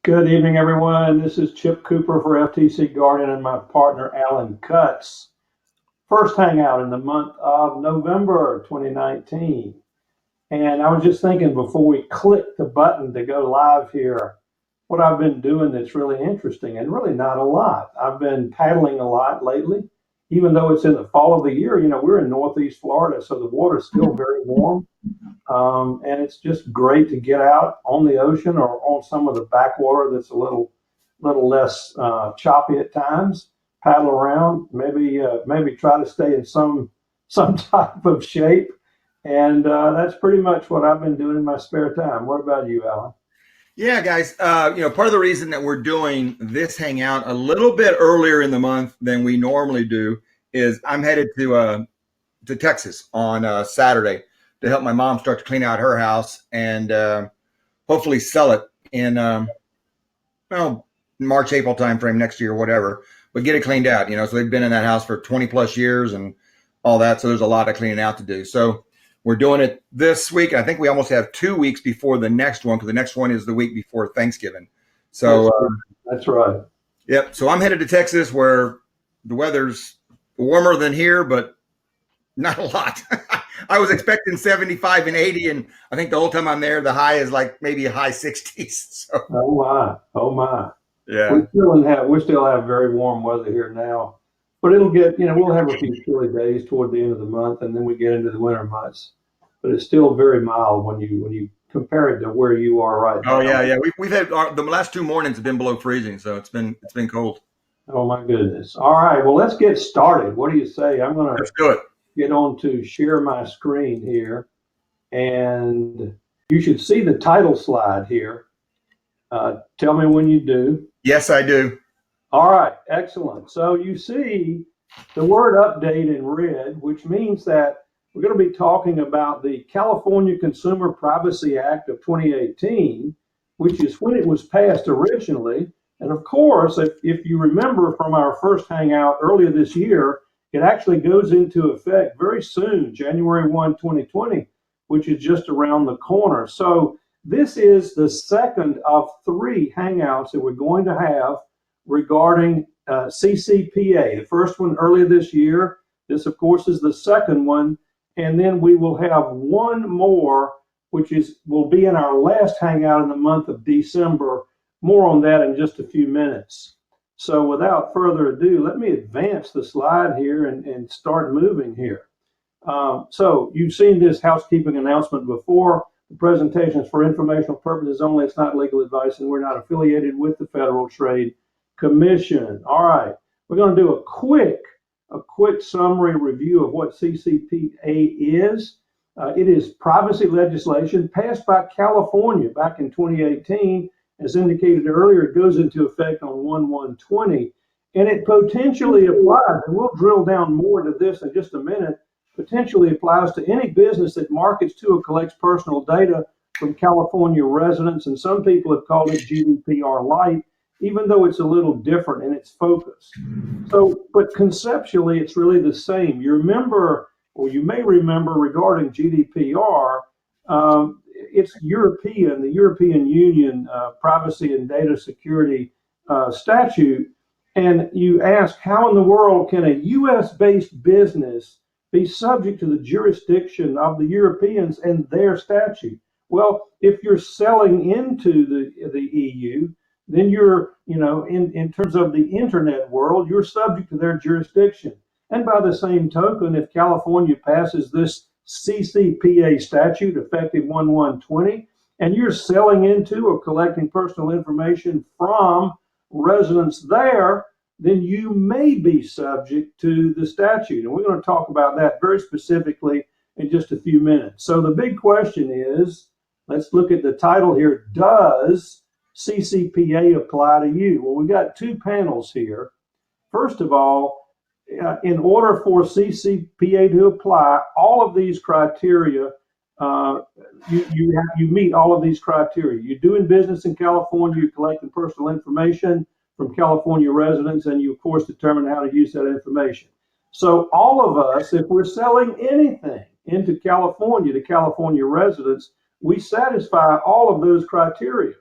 Good evening, everyone. This is Chip Cooper for FTC Guardian and my partner, Alan Cutts. First hangout in the month of November 2019. And I was just thinking before we click the button to go live here, what I've been doing that's really interesting and really not a lot. I've been paddling a lot lately, even though it's in the fall of the year. We're in Northeast Florida, so the water's still very warm. And it's just great to get out on the ocean or on some of the backwater that's a little less choppy at times. Paddle around, maybe try to stay in some type of shape, and that's pretty much what I've been doing in my spare time. What about you, Alan? Yeah, guys. Part of the reason that we're doing this hangout a little bit earlier in the month than we normally do is I'm headed to Texas on Saturday to help my mom start to clean out her house and hopefully sell it in well March April timeframe next year, whatever. But get it cleaned out. So they've been in that house for 20 plus years and all that. So there's a lot of cleaning out to do. So we're doing it this week. I think we almost have 2 weeks before the next one because the next one is the week before Thanksgiving. So That's right. Yep. So I'm headed to Texas where the weather's warmer than here, but not a lot. I was expecting 75 and 80, and I think the whole time I'm there, the high is like maybe a high 60s. So Oh my, oh my. yeah. We still have very warm weather here now, but it'll get, we'll have a few chilly days toward the end of the month, and then we get into the winter months. But it's still very mild when you compare it to where you are right Oh now. yeah. We've had the last 2 mornings have been below freezing, so it's been cold. Oh my goodness. All right, well, let's get started. What do you say? I'm going to Let's do it. get on to share my screen here, and you should see the title slide here. Tell me when you do. Yes, I do. All right, excellent. So you see the word update in red, which means that we're going to be talking about the California Consumer Privacy Act of 2018, which is when it was passed originally. And of course, if you remember from our first hangout earlier this year, it actually goes into effect very soon, January 1, 2020, which is just around the corner. So this is the second of three hangouts that we're going to have regarding CCPA. The first one earlier this year. This, of course, is the second one. And then we will have one more, which will be in our last hangout in the month of December. More on that in just a few minutes. So without further ado, let me advance the slide here and start moving here. So you've seen this housekeeping announcement before. The presentation is for informational purposes only. It's not legal advice, and we're not affiliated with the Federal Trade Commission. All right, we're going to do a quick summary review of what CCPA is. It is privacy legislation passed by California back in 2018. As indicated earlier, it goes into effect on 1/1/20, and it potentially applies, and we'll drill down more to this in just a minute, potentially applies to any business that markets to or collects personal data from California residents, and some people have called it GDPR light, even though it's a little different in its focus. So, but conceptually, it's really the same. You remember, or you may remember regarding GDPR, it's the European Union Privacy and Data Security Statute. And you ask, how in the world can a US-based business be subject to the jurisdiction of the Europeans and their statute? Well, if you're selling into the EU, then you're, in terms of the internet world, you're subject to their jurisdiction. And by the same token, if California passes this CCPA statute effective 1/1/20, and you're selling into or collecting personal information from residents there, then you may be subject to the statute. And we're going to talk about that very specifically in just a few minutes. So the big question is, let's look at the title here. Does CCPA apply to you? Well, we've got two panels here. First of all, in order for CCPA to apply, all of these criteria, you meet all of these criteria. You're doing business in California, you're collecting personal information from California residents, and you, of course, determine how to use that information. So all of us, if we're selling anything into California to California residents, we satisfy all of those criteria.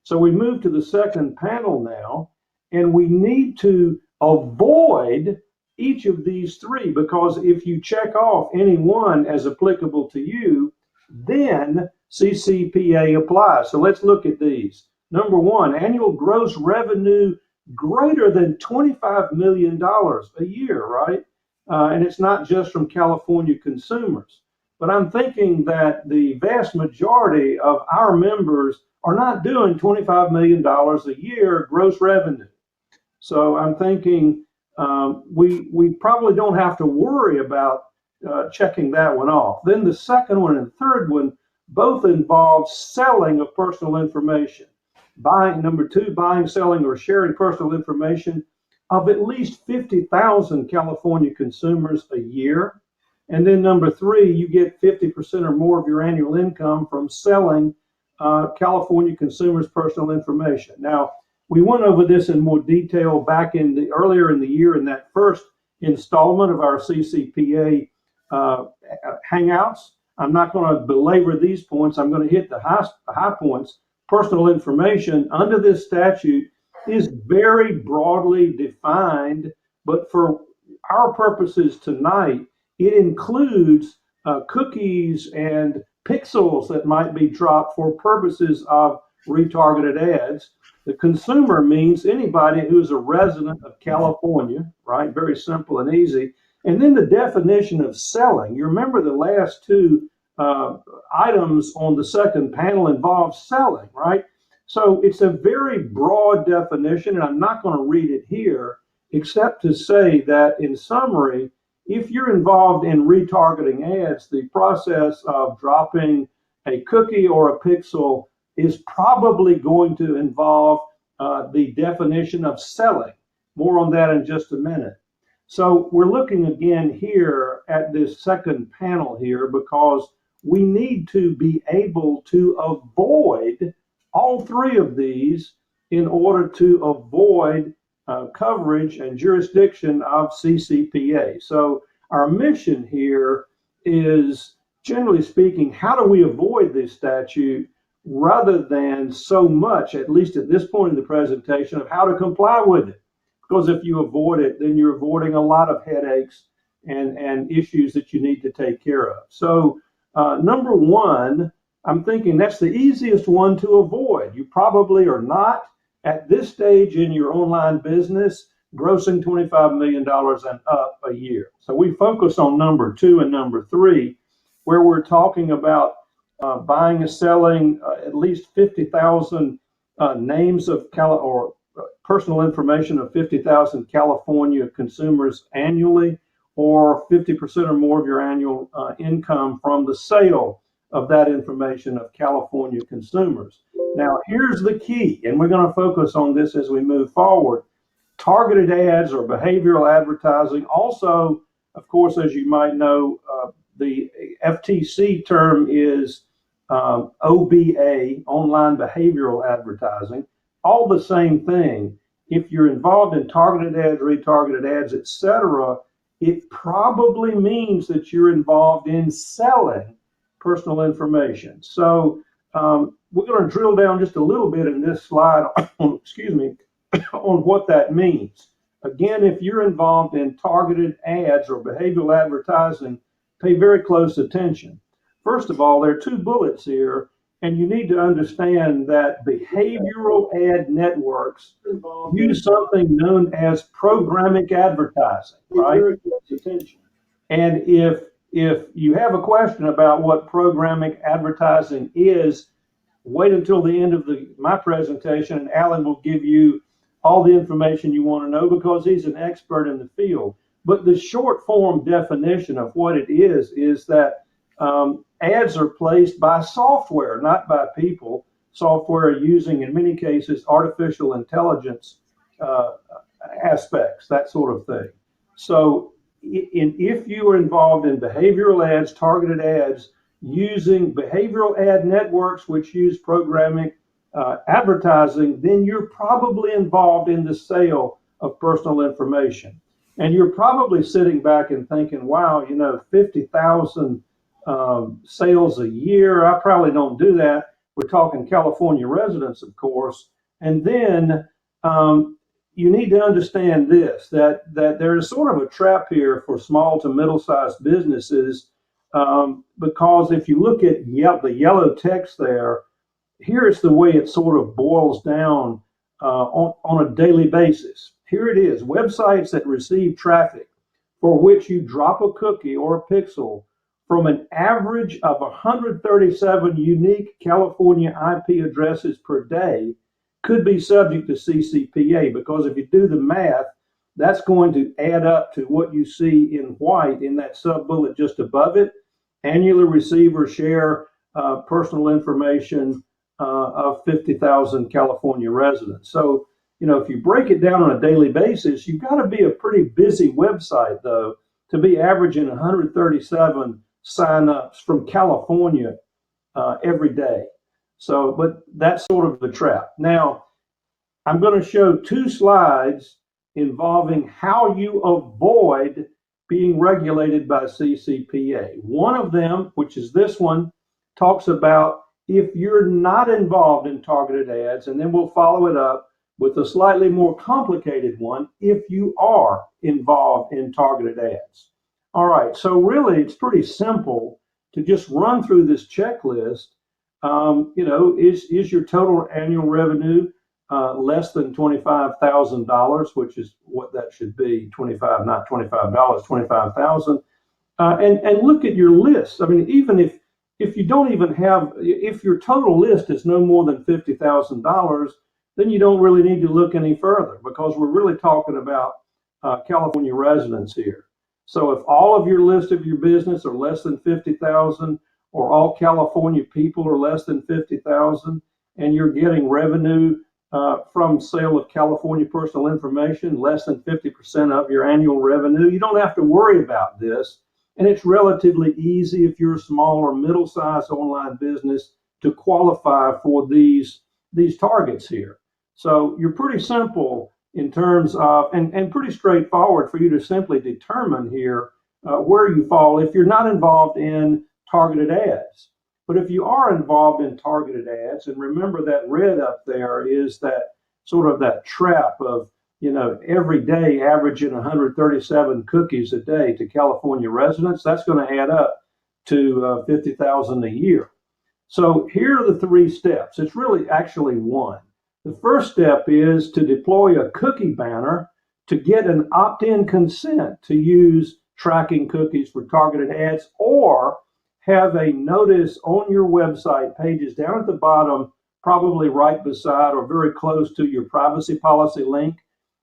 So we move to the second panel now, and we need to avoid each of these three, because if you check off any one as applicable to you, then CCPA applies. So let's look at these. Number one, annual gross revenue greater than $25 million a year, right? And it's not just from California consumers. But I'm thinking that the vast majority of our members are not doing $25 million a year gross revenue. So I'm thinking we probably don't have to worry about checking that one off. Then the second one and third one both involve selling of personal information. Number two, buying, selling, or sharing personal information of at least 50,000 California consumers a year. And then number three, you get 50% or more of your annual income from selling California consumers' personal information. Now, we went over this in more detail back earlier in the year in that first installment of our CCPA Hangouts. I'm not going to belabor these points. I'm going to hit the high points. Personal information under this statute is very broadly defined, but for our purposes tonight, it includes cookies and pixels that might be dropped for purposes of retargeted ads. The consumer means anybody who's a resident of California, right? Very simple and easy. And then the definition of selling. You remember the last two items on the second panel involve selling, right? So it's a very broad definition, and I'm not going to read it here, except to say that in summary, if you're involved in retargeting ads, the process of dropping a cookie or a pixel is probably going to involve the definition of selling. More on that in just a minute. So we're looking again here at this second panel here because we need to be able to avoid all three of these in order to avoid coverage and jurisdiction of CCPA. So our mission here is, generally speaking, how do we avoid this statute rather than so much, at least at this point in the presentation, of how to comply with it. Because if you avoid it, then you're avoiding a lot of headaches and issues that you need to take care of. So number one, I'm thinking that's the easiest one to avoid. You probably are not at this stage in your online business grossing $25 million and up a year. So we focus on number two and number three, where we're talking about buying and selling at least 50,000 names of personal information of 50,000 California consumers annually, or 50% or more of your annual income from the sale of that information of California consumers. Now, here's the key, and we're going to focus on this as we move forward. Targeted ads or behavioral advertising. Also, of course, as you might know, the FTC term is OBA, online behavioral advertising. All the same thing. If you're involved in targeted ads, retargeted ads, etc., it probably means that you're involved in selling personal information. So we're going to drill down just a little bit in this slide on, on what that means. Again, if you're involved in targeted ads or behavioral advertising, pay very close attention. First of all, there are two bullets here, and you need to understand that behavioral ad networks use something known as programmatic advertising, right? And if you have a question about what programmatic advertising is, wait until the end of my presentation, and Alan will give you all the information you want to know because he's an expert in the field. But the short form definition of what it is that ads are placed by software, not by people. Software using, in many cases, artificial intelligence aspects, that sort of thing. So if you are involved in behavioral ads, targeted ads, using behavioral ad networks which use programmatic advertising, then you're probably involved in the sale of personal information. And you're probably sitting back and thinking, wow, 50,000 sales a year, I probably don't do that. We're talking California residents, of course. And then you need to understand this, that there is sort of a trap here for small to middle-sized businesses, because if you look at the yellow text there, here's the way it sort of boils down on a daily basis. Here it is: websites that receive traffic for which you drop a cookie or a pixel from an average of 137 unique California IP addresses per day could be subject to CCPA, because if you do the math, that's going to add up to what you see in white in that sub-bullet just above it: annually receive or share personal information of 50,000 California residents. So, if you break it down on a daily basis, you've got to be a pretty busy website, though, to be averaging 137 signups from California every day. So, but that's sort of the trap. Now, I'm going to show 2 slides involving how you avoid being regulated by CCPA. One of them, which is this one, talks about if you're not involved in targeted ads, and then we'll follow it up with a slightly more complicated one if you are involved in targeted ads. All right, so really it's pretty simple to just run through this checklist. Is your total annual revenue less than $25,000, which is what that should be? 25, not $25, 25,000. And look at your list. I mean, even if you don't even have, if your total list is no more than $50,000, then you don't really need to look any further, because we're really talking about California residents here. So if all of your list of your business are less than 50,000, or all California people are less than 50,000, and you're getting revenue from sale of California personal information less than 50% of your annual revenue, you don't have to worry about this. And it's relatively easy, if you're a small or middle-sized online business, to qualify for these targets here. So you're pretty simple in terms of, and pretty straightforward for you to simply determine here where you fall if you're not involved in targeted ads. But if you are involved in targeted ads, and remember that red up there is that sort of that trap of, every day averaging 137 cookies a day to California residents, that's going to add up to 50,000 a year. So here are the 3 steps. It's really actually 1. The first step is to deploy a cookie banner to get an opt-in consent to use tracking cookies for targeted ads, or have a notice on your website pages down at the bottom, probably right beside or very close to your privacy policy link,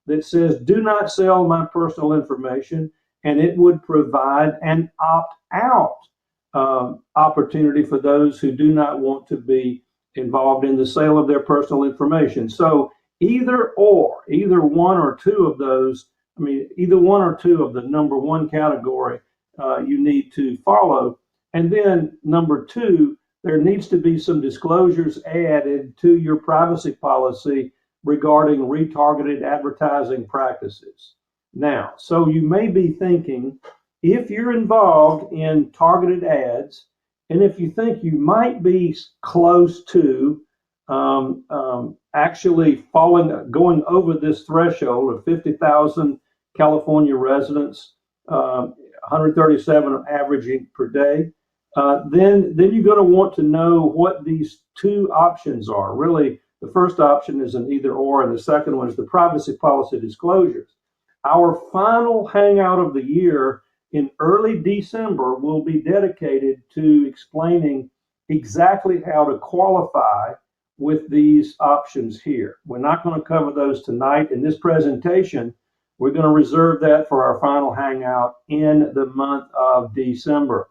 that says, "Do not sell my personal information," and it would provide an opt-out opportunity for those who do not want to be involved in the sale of their personal information. So either one or two of those, either one or two of the number 1 category you need to follow. And then number 2, there needs to be some disclosures added to your privacy policy regarding retargeted advertising practices. Now, so you may be thinking, if you're involved in targeted ads, and if you think you might be close to actually going over this threshold of 50,000 California residents, 137 averaging per day, then you're going to want to know what these 2 options are. Really, the first option is an either or, and the second one is the privacy policy disclosures. Our final Hangout of the year in early December will be dedicated to explaining exactly how to qualify with these options here. We're not going to cover those tonight in this presentation. We're going to reserve that for our final Hangout in the month of December.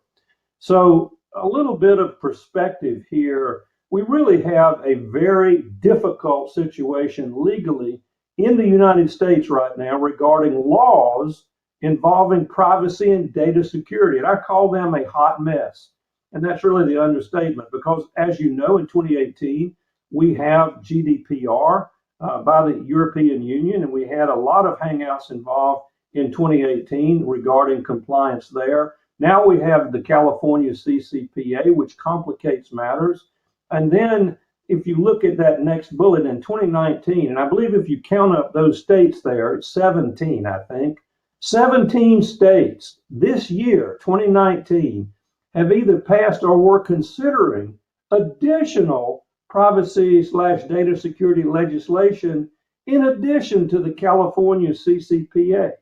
So a little bit of perspective here. We really have a very difficult situation legally in the United States right now regarding laws involving privacy and data security. And I call them a hot mess. And that's really the understatement, because as you know, in 2018, we have GDPR by the European Union, and we had a lot of Hangouts involved in 2018 regarding compliance there. Now we have the California CCPA, which complicates matters. And then if you look at that next bullet in 2019, and I believe if you count up those states there, it's 17, I think. 17 states this year, 2019, have either passed or were considering additional privacy/data security legislation in addition to the California CCPA.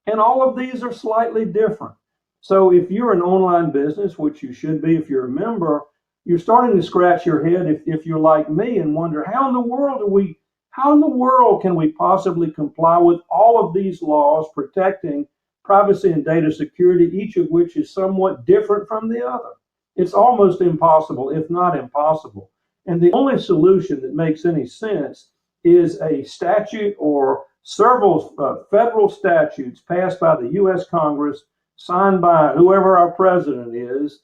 And all of these are slightly different. So if you're an online business, which you should be if you're a member, you're starting to scratch your head if you're like me and wonder how in the world can we possibly comply with all of these laws protecting privacy and data security, each of which is somewhat different from the other. It's almost impossible, if not impossible. And the only solution that makes any sense is a statute or several federal statutes passed by the U.S. Congress, signed by whoever our president is,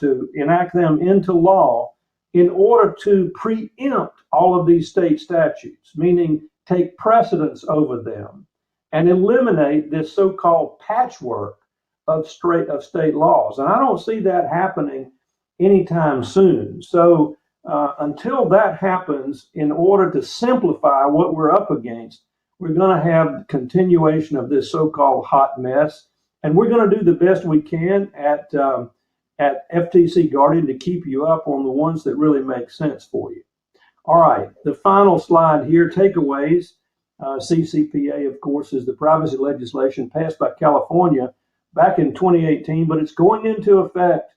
to enact them into law in order to preempt all of these state statutes, meaning take precedence over them and eliminate this so-called patchwork of state laws. And I don't see that happening anytime soon. So until that happens, in order to simplify what we're up against, we're going to have continuation of this so-called hot mess. And we're going to do the best we can at FTC Guardian to keep you up on the ones that really make sense for you. All right, the final slide here, takeaways. CCPA, of course, is the privacy legislation passed by California back in 2018, but it's going into effect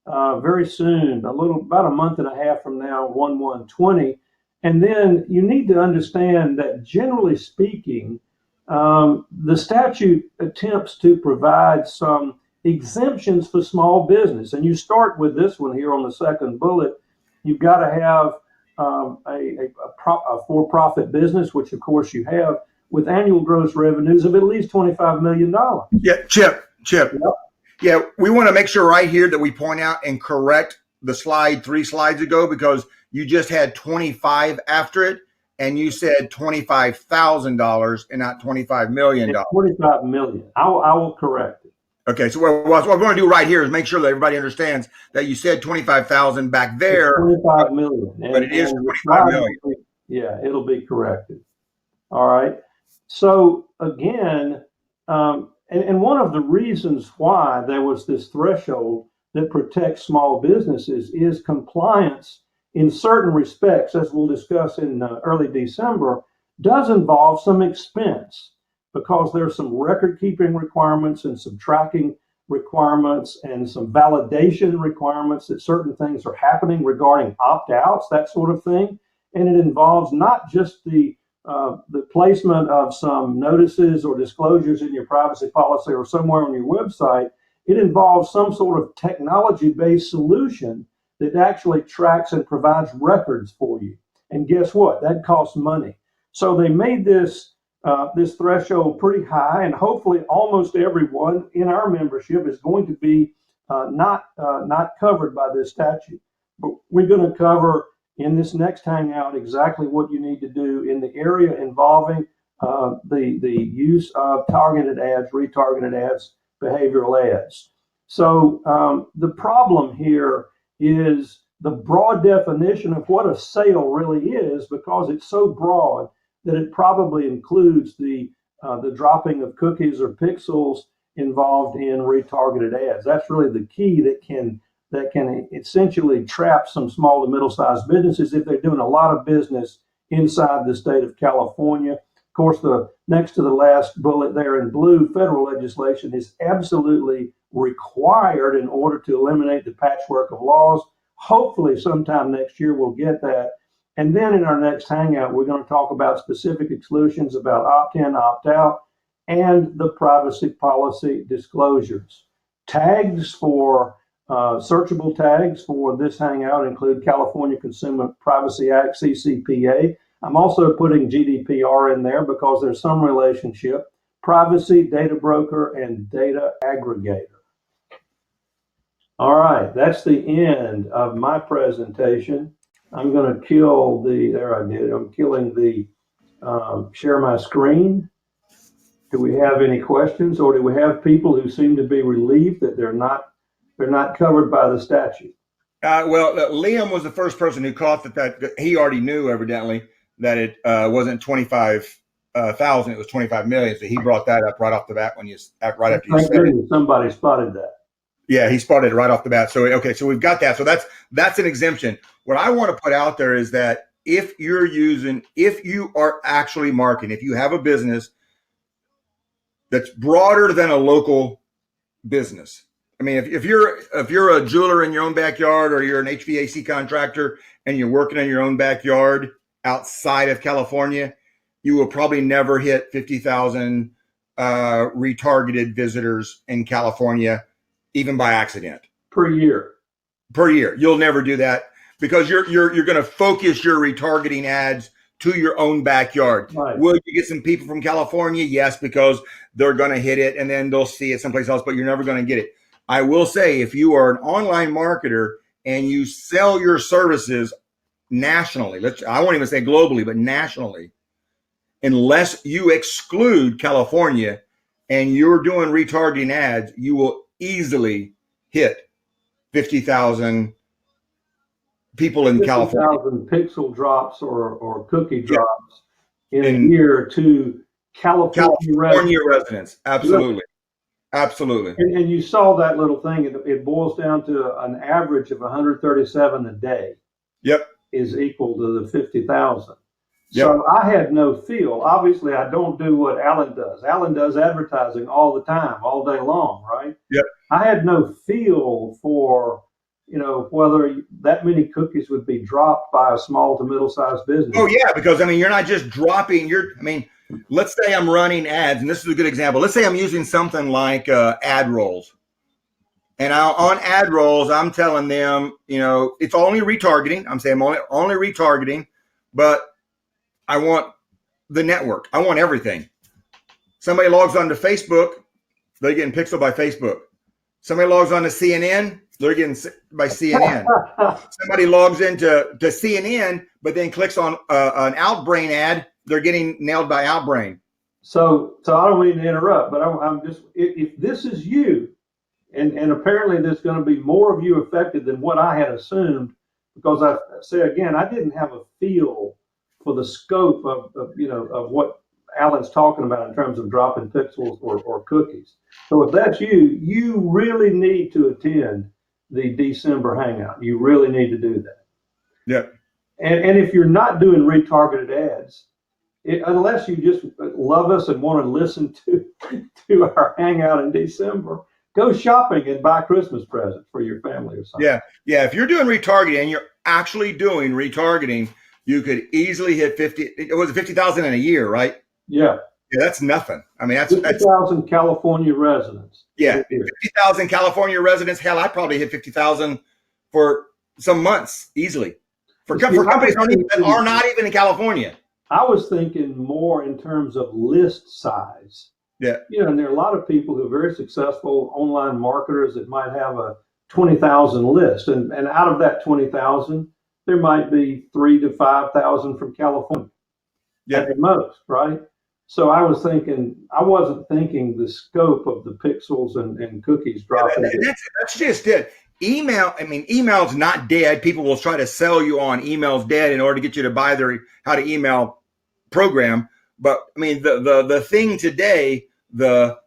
very soon, about a month and a half from now, 1/1/20. And then you need to understand that generally speaking, the statute attempts to provide some exemptions for small business. And you start with this one here on the second bullet. You've got to have a for-profit business, which of course you have, with annual gross revenues of at least $25 million. Yeah, Chip. Yep. Yeah, we want to make sure right here that we point out and correct the slide 3 slides ago, because you just had 25 after it, and you said $25,000 and not $25 million. It's $25 million. I will correct it. Okay, so what we're going to do right here is make sure that everybody understands that you said 25,000 back there. It's $25 million. But it is 25 million. Yeah, it'll be corrected. All right. So again, and one of the reasons why there was this threshold that protects small businesses is compliance in certain respects, as we'll discuss in early December, does involve some expense, because there's some record-keeping requirements and some tracking requirements and some validation requirements that certain things are happening regarding opt-outs, that sort of thing. And it involves not just the placement of some notices or disclosures in your privacy policy or somewhere on your website. It involves some sort of technology-based solution that actually tracks and provides records for you. And guess what? That costs money. So they made this threshold pretty high, and hopefully almost everyone in our membership is going to be not covered by this statute. But we're going to cover in this next Hangout exactly what you need to do in the area involving the use of targeted ads, retargeted ads, behavioral ads. So the problem here is the broad definition of what a sale really is, because it's so broad that it probably includes the dropping of cookies or pixels involved in retargeted ads. That's really the key that can essentially trap some small to middle-sized businesses if they're doing a lot of business inside the state of California. Of course, the next to the last bullet there in blue, federal legislation is absolutely required in order to eliminate the patchwork of laws. Hopefully sometime next year we'll get that. And then in our next Hangout, we're going to talk about specific exclusions, about opt-in, opt-out, and the privacy policy disclosures. Tags for searchable tags for this Hangout include California Consumer Privacy Act, CCPA. I'm also putting GDPR in there because there's some relationship. Privacy, data broker, and data aggregator. All right, that's the end of my presentation. I'm going to kill I'm killing the share my screen. Do we have any questions, or do we have people who seem to be relieved that they're not covered by the statute? Liam was the first person who caught that he already knew evidently that it wasn't 25,000, it was 25 million. So he brought that up right off the bat right after you Thank said it. goodness somebody spotted that. Yeah, he spotted it right off the bat. So okay, so we've got that. So that's an exemption. What I want to put out there is that if you are actually marketing, if you have a business that's broader than a local business. I mean, if you're a jeweler in your own backyard, or you're an HVAC contractor and you're working in your own backyard outside of California, you will probably never hit 50,000 retargeted visitors in California, even by accident. Per year. You'll never do that because you're going to focus your retargeting ads to your own backyard. Right. Will you get some people from California? Yes, because they're going to hit it and then they'll see it someplace else, but you're never going to get it. I will say, if you are an online marketer and you sell your services nationally, I won't even say globally, but nationally, unless you exclude California and you're doing retargeting ads, you will easily hit 50,000 people in California. 50,000 pixel drops or cookie drops in a year to California residents. Absolutely. Yeah. Absolutely. And you saw that little thing. It boils down to an average of 137 a day. Yep. Is equal to the 50,000. Yep. So I had no feel. Obviously, I don't do what Alan does. Alan does advertising all the time, all day long, right? Yep. I had no feel for, whether that many cookies would be dropped by a small to middle-sized business. Oh, yeah, because, you're not just dropping let's say I'm running ads, and this is a good example. Let's say I'm using something like ad rolls. And on ad rolls, I'm telling them, it's only retargeting. I'm saying I'm only retargeting, but I want the network. I want everything. Somebody logs on to Facebook, they're getting pixeled by Facebook. Somebody logs on to CNN, they're getting by CNN. Somebody logs into CNN, but then clicks on an Outbrain ad, they're getting nailed by Outbrain. So I don't mean to interrupt, but I'm just, if this is you, and apparently there's going to be more of you affected than what I had assumed, because I say again, I didn't have a feel for the scope of what Alan's talking about in terms of dropping pixels or cookies. So if that's you, you really need to attend the December Hangout. You really need to do that. Yeah. And if you're not doing retargeted ads, unless you just love us and want to listen to our Hangout in December, go shopping and buy Christmas presents for your family or something. Yeah. If you're doing retargeting and you're actually doing retargeting, you could easily hit 50,000 in a year, right? Yeah. Yeah, that's nothing. That's 50,000 California residents. Yeah, 50,000 California residents. Hell, I probably hit 50,000 for some months easily. For companies that are not even in California. I was thinking more in terms of list size. Yeah. And there are a lot of people who are very successful online marketers that might have a 20,000 list. And out of that 20,000, there might be 3,000 to 5,000 from California at the most, right? So I wasn't thinking the scope of the pixels and cookies dropping. That's just it. Email's not dead. People will try to sell you on email's dead in order to get you to buy their how to email program. But the thing today, the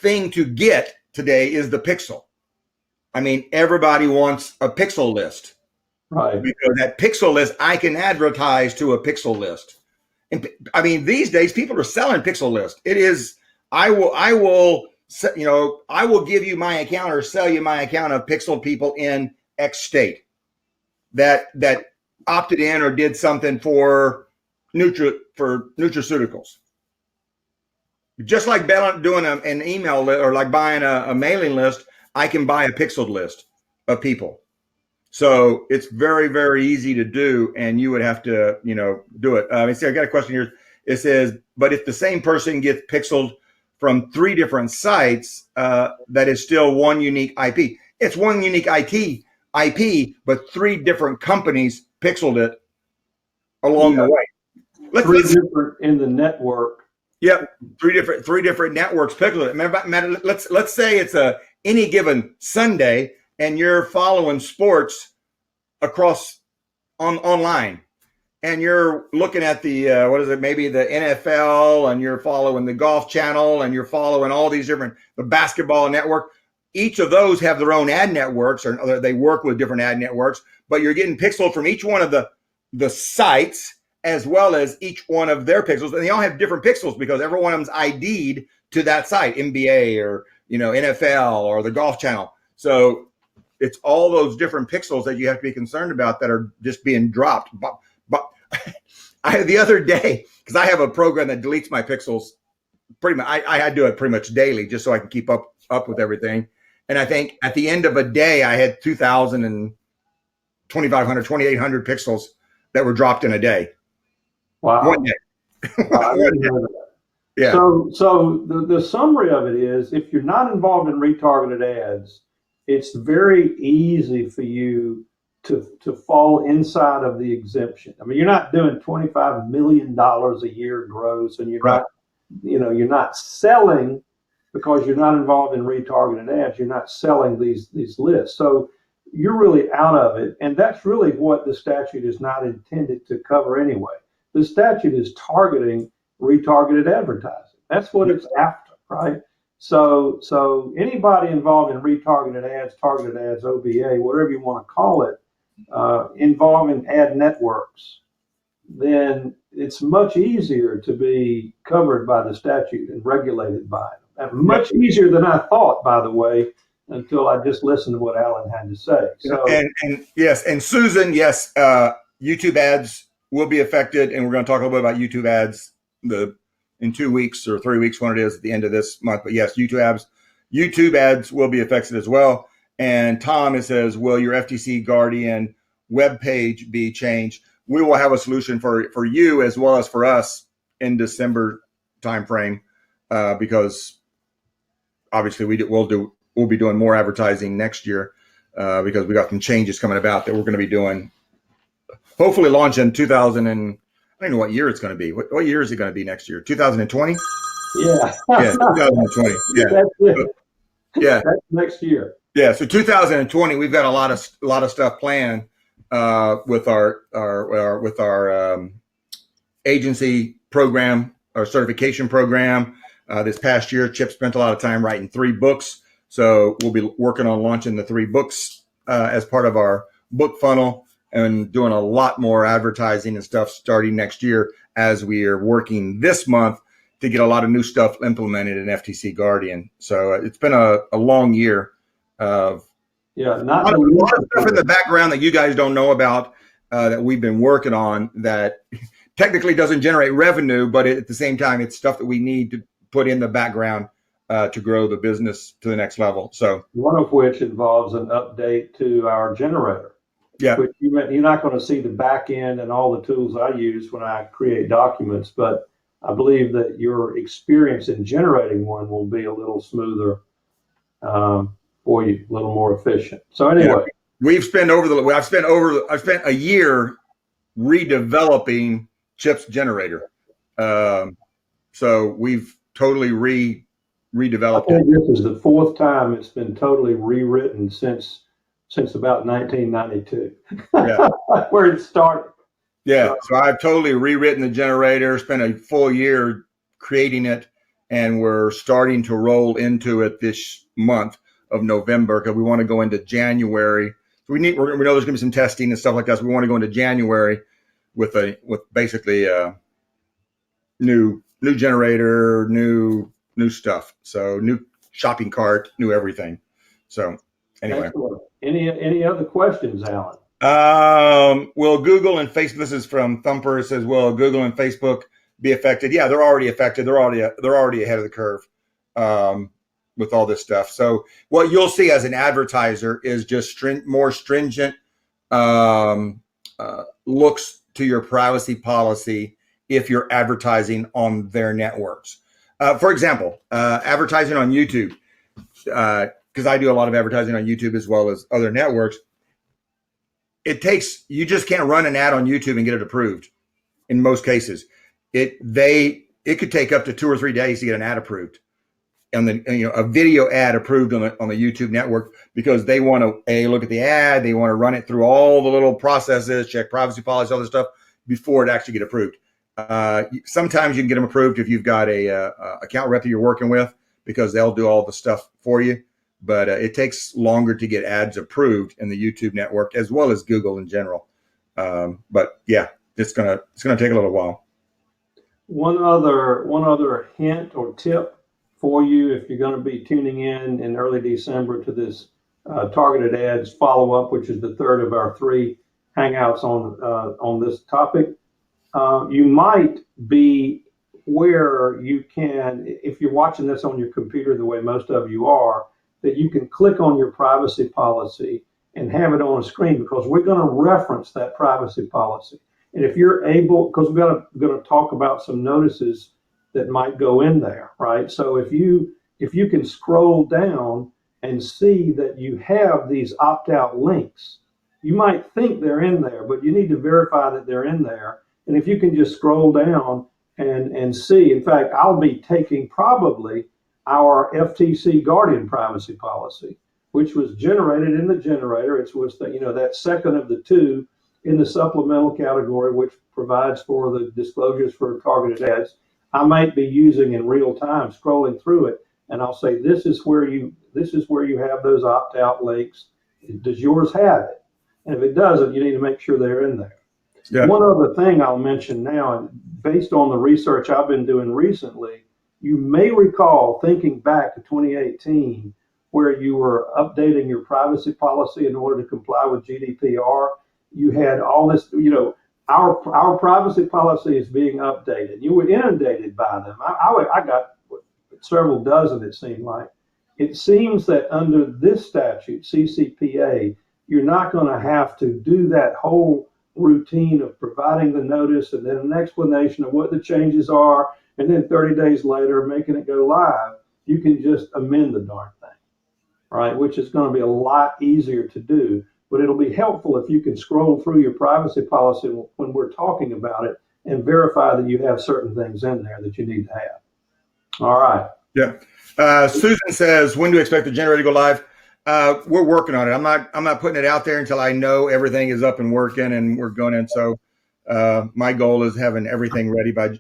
thing to get today is the pixel. Everybody wants a pixel list. Right. Because that pixel list, I can advertise to a pixel list. And these days people are selling pixel list. It is, I will give you my account or sell you my account of pixel people in X state that opted in or did something for nutraceuticals. Just like doing an email list or like buying a mailing list, I can buy a pixeled list of people. So it's very, very easy to do, and you would have to, do it. I got a question here. It says, but if the same person gets pixeled from 3 different sites, that is still one unique IP. It's one unique IP, but 3 different companies pixeled it along the way. 3 different in the network. Yep, 3 different networks pixeled it. Let's say it's any given Sunday. and you're following sports across online, and you're looking at the what is it, maybe the NFL, and you're following the Golf Channel, and you're following all these different, the Basketball Network. Each of those have their own ad networks, or they work with different ad networks, but you're getting pixels from each one of the sites, as well as each one of their pixels, and they all have different pixels because every one of them's ID'd to that site, NBA or NFL or the Golf Channel. So it's all those different pixels that you have to be concerned about that are just being dropped. But the other day, because I have a program that deletes my pixels pretty much, I do it pretty much daily just so I can keep up with everything. And I think at the end of a day, I had 2,000 and 2,500, 2,800 pixels that were dropped in a day. Wow. One day. Wow, I didn't know that. Yeah. So the summary of it is, if you're not involved in retargeted ads, it's very easy for you to fall inside of the exemption. I mean, you're not doing $25 million a year gross, and you're not selling, because you're not involved in retargeted ads. You're not selling these lists. So you're really out of it. And that's really what the statute is not intended to cover anyway. The statute is targeting retargeted advertising. That's what it's after, right? So anybody involved in retargeted ads, targeted ads, OBA, whatever you want to call it, involving ad networks, then it's much easier to be covered by the statute and regulated by it. And much easier than I thought, by the way, until I just listened to what Alan had to say. So, and yes, and Susan, yes, YouTube ads will be affected, and we're going to talk a little bit about YouTube ads in 2 weeks or 3 weeks, when it is at the end of this month. But yes, YouTube ads will be affected as well. And Tom, it says, will your FTC Guardian webpage be changed? We will have a solution for you as well as for us in December timeframe, because obviously we'll be doing more advertising next year, because we got some changes coming about that we're going to be doing. Hopefully launch in 2000 and I don't know what year it's going to be. What year is it going to be next year? 2020? Yeah. Yeah, 2020. Yeah. That's it. Yeah. That's next year. Yeah. So 2020, we've got a lot of stuff planned with our agency program, our certification program. This past year, Chip spent a lot of time writing 3 books. So we'll be working on launching the 3 books as part of our book funnel, and doing a lot more advertising and stuff starting next year, as we are working this month to get a lot of new stuff implemented in FTC Guardian. So it's been a long year of a lot of stuff in the background that you guys don't know about, that we've been working on, that technically doesn't generate revenue, but at the same time, it's stuff that we need to put in the background to grow the business to the next level. So one of which involves an update to our generator. Yeah. Which you're not going to see the back end and all the tools I use when I create documents, but I believe that your experience in generating one will be a little smoother for you, a little more efficient. So anyway, I've spent a year redeveloping Chip's generator. So we've totally redeveloped it. This is the 4th time it's been totally rewritten since about 1992, Yeah. where it started. Yeah, so I've totally rewritten the generator, spent a full year creating it, and we're starting to roll into it this month of November, because we want to go into January. So we know there's going to be some testing and stuff like that. So we want to go into January with basically new generator, new stuff. So new shopping cart, new everything. So anyway. Excellent. Any other questions, Alan? Will Google and Facebook, this is from Thumper, it says, will Google and Facebook be affected? Yeah, they're already affected. They're already ahead of the curve with all this stuff. So what you'll see as an advertiser is just more stringent looks to your privacy policy if you're advertising on their networks. For example, advertising on YouTube, because I do a lot of advertising on YouTube as well as other networks. You just can't run an ad on YouTube and get it approved. In most cases, it could take up to 2 or 3 days to get an ad approved. on the a video ad approved on the YouTube network, because they want to look at the ad, they want to run it through all the little processes, check privacy policy, all this stuff before it actually get approved. Sometimes you can get them approved if you've got a account rep that you're working with, because they'll do all the stuff for you. But it takes longer to get ads approved in the YouTube network as well as Google in general. But yeah, it's gonna take a little while. One other hint or tip for you, if you're going to be tuning in early December to this targeted ads follow-up, which is the third of our 3 Hangouts on this topic, you might be where you can, if you're watching this on your computer the way most of you are, that you can click on your privacy policy and have it on a screen, because we're going to reference that privacy policy. And if you're able, because we're going to talk about some notices that might go in there, right? So if you can scroll down and see that you have these opt-out links, you might think they're in there, but you need to verify that they're in there. And if you can just scroll down and see, in fact, I'll be taking probably our FTC Guardian privacy policy, which was generated in the generator. It was that second of the 2 in the supplemental category, which provides for the disclosures for targeted ads. I might be using in real time, scrolling through it, and I'll say, this is where you have those opt-out links. Does yours have it? And if it doesn't, you need to make sure they're in there. Yeah. One other thing I'll mention now, and based on the research I've been doing recently, you may recall, thinking back to 2018, where you were updating your privacy policy in order to comply with GDPR. You had all this, our privacy policy is being updated. You were inundated by them. I got several dozen, it seemed like. It seems that under this statute, CCPA, you're not going to have to do that whole routine of providing the notice and then an explanation of what the changes are, and then 30 days later making it go live. You can just amend the darn thing, right? Which is going to be a lot easier to do. But it'll be helpful if you can scroll through your privacy policy when we're talking about it and verify that you have certain things in there that you need to have. All right. Yeah. Susan says, when do you expect the generator to go live? We're working on it. I'm not putting it out there until I know everything is up and working and we're going in. So my goal is having everything ready by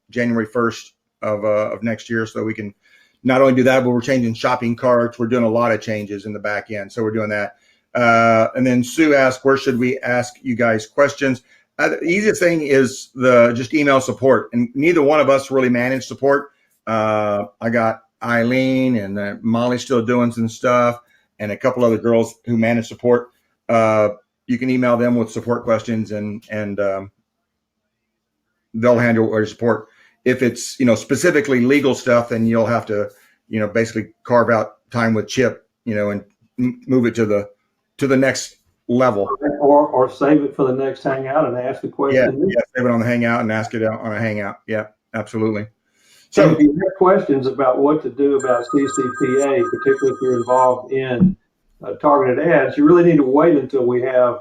January 1st of next year, so we can not only do that, but we're changing shopping carts. We're doing a lot of changes in the back end. So we're doing that. And then Sue asked, where should we ask you guys questions? The easiest thing is just email support, and neither one of us really manage support. I got Eileen and Molly's still doing some stuff, and a couple other girls who manage support. You can email them with support questions, and they'll handle your support. If it's specifically legal stuff, then you'll have to basically carve out time with Chip, and move it to the next level, or save it for the next Hangout and ask the question. Yeah, save it on the Hangout and ask it out on a Hangout. Yeah, absolutely. So if you have questions about what to do about CCPA, particularly if you're involved in targeted ads, you really need to wait until we have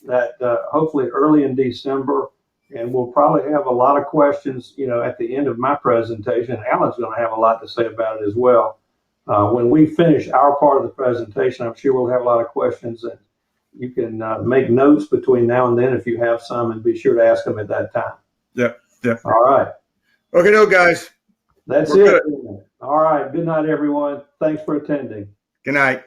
that, hopefully early in December, and we'll probably have a lot of questions, at the end of my presentation. Alan's going to have a lot to say about it as well. When we finish our part of the presentation, I'm sure we'll have a lot of questions, and you can make notes between now and then if you have some, and be sure to ask them at that time. Yeah. All right. Okay, no, guys. That's it. All right. Good night, everyone. Thanks for attending. Good night.